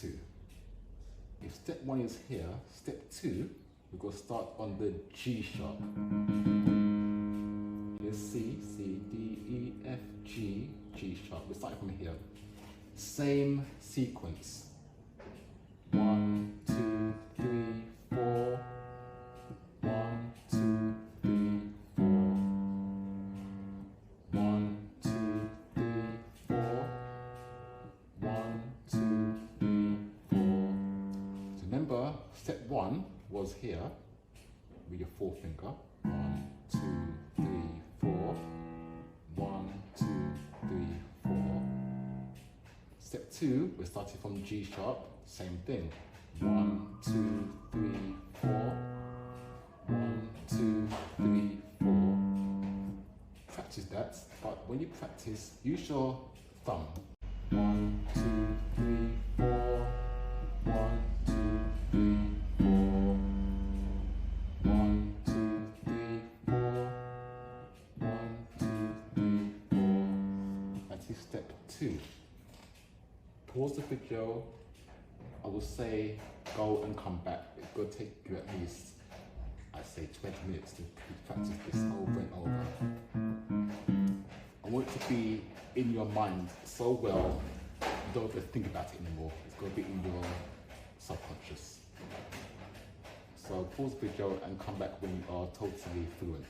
2. If step 1 is here, step 2, we're going to start on the G sharp. Here's C, C, D, E, F, G, G sharp. We're starting from here. Same sequence. 1, 2, 3, 4. 1, 2, 3, 4. 1, 2, 3, 4. 1, 2, 3, 4. So remember, step 1 was here with your forefinger. 1, 2, 3, 4. 1, 2, 3, 4. Step 2, we're starting from G sharp, same thing. 1, 2, 3, 4. 1, 2, 3, 4. Practice that, but when you practice, use your thumb. 1, 2, 3, 4. 1, 2, 3, 4. 1, 2, 3, 4. 1, 2, 3, 4. That is step 2. Pause the video. I will say go and come back. It's going to take you at least, I'd say 20 minutes to practice this over and over. I want it to be in your mind so well, you don't have to think about it anymore. It's going to be in your subconscious. So pause the video and come back when you are totally fluent.